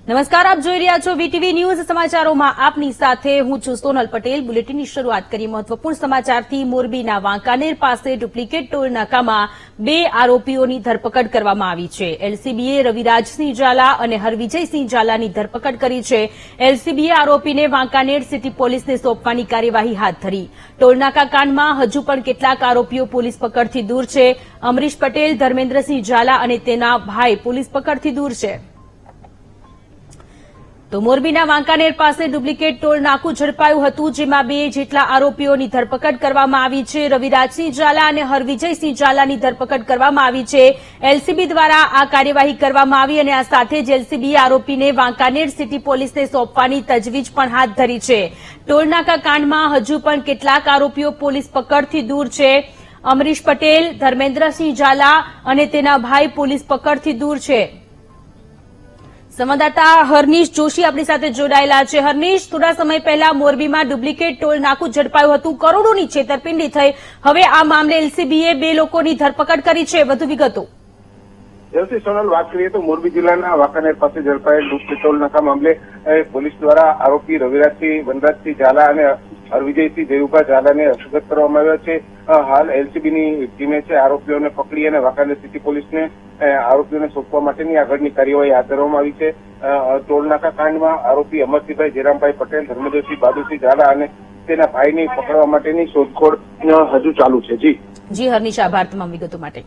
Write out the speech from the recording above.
નમસ્કાર, આપ જોઈ રહ્યા છો વીટીવી ન્યૂઝ. સમાચારોમાં આપની સાથે હું છું સોનલ પટેલ. બુલેટિનની શરૂઆત કરી મહત્વપૂર્ણ સમાચારથી. મોરબીના વાંકાનેર પાસે ડુપ્લિકેટ ટોલ નાકામાં 2 આરોપીઓની ધરપકડ કરવામાં આવી છે. એલસીબીએ રવિરાજસિંહ ઝાલા અને હરવિજયસિંહ ઝાલાની ધરપકડ કરી છે. એલસીબીએ આરોપીને વાંકાનેર સિટી પોલીસને સોંપવાની કાર્યવાહી હાથ ધરી. ટોલનાકા કાંડમાં હજુ પણ કેટલાક આરોપીઓ પોલીસ પકડથી દૂર છે. અમરીશ પટેલ, ધર્મેન્દ્રસિંહ ઝાલા અને તેના ભાઈ પોલીસ પકડથી દૂર છે. તો મોરબીના વાંકાનેર પાસે ડુપ્લિકેટ ટોલ નાકું ઝડપાયું હતું, જેમાં 2 જેટલા આરોપીઓની ધરપકડ કરવામાં આવી છે. રવિરાજસિંહ ઝાલા અને હરવિજયસિંહ ઝાલાની ધરપકડ કરવામાં આવી છે. એલસીબી દ્વારા આ કાર્યવાહી કરવામાં આવી અને આ સાથે જ એલસીબીએ આરોપીને વાંકાનેર સિટી પોલીસને સોંપવાની તજવીજ પણ હાથ ધરી છે. ટોલનાકા કાંડમાં હજુ પણ કેટલાક આરોપીઓ પોલીસ પકડથી દૂર છે. અમરીશ પટેલ, ધર્મેન્દ્રસિંહ ઝાલા અને તેના ભાઈ પોલીસ પકડથી દૂર છે. સંવાદદાતા હરનીશ જોશી આપણી સાથે જોડાયેલા છે. હરનીશ, થોડા સમય પહેલા મોરબીમાં ડુપ્લિકેટ ટોલ નાકું ઝડપાયું હતું, કરોડોની છેતરપિંડી થઈ. હવે આ મામલે એલસીબીએ 2 લોકોની ધરપકડ કરી છે. વધુ વિગતો. સોનલ, વાત કરીએ તો મોરબી જિલ્લાના વાંકાનેર પાસે ઝડપાયેલ ડુપ્લિકેટ ટોલ નાકા મામલે પોલીસ દ્વારા આરોપી રવિરાજસિંહ વનરાજસિંહ ઝાલા અને હરવિજયસિંહ દેવુભા ઝાલાને હસ્તગત કરવામાં આવ્યા છે. હાલ એલસીબીની ટીમે છે આરોપીઓને પકડી અને વાંકાનેર સિટી પોલીસને આરોપીઓને સોંપવા માટેની આગળની કાર્યવાહી હાથ ધરવામાં આવી છે. ટોલનાકા કાંડમાં આરોપી અમરસિંહભાઈ જેરામભાઈ પટેલ, ધર્મેન્દ્રસિંહ બાદુસિંહ ઝાલા અને તેના ભાઈની પકડવા માટેની શોધખોળ હજુ ચાલુ છે. જી હરનીશ, આભાર તમામ વિગતો માટે.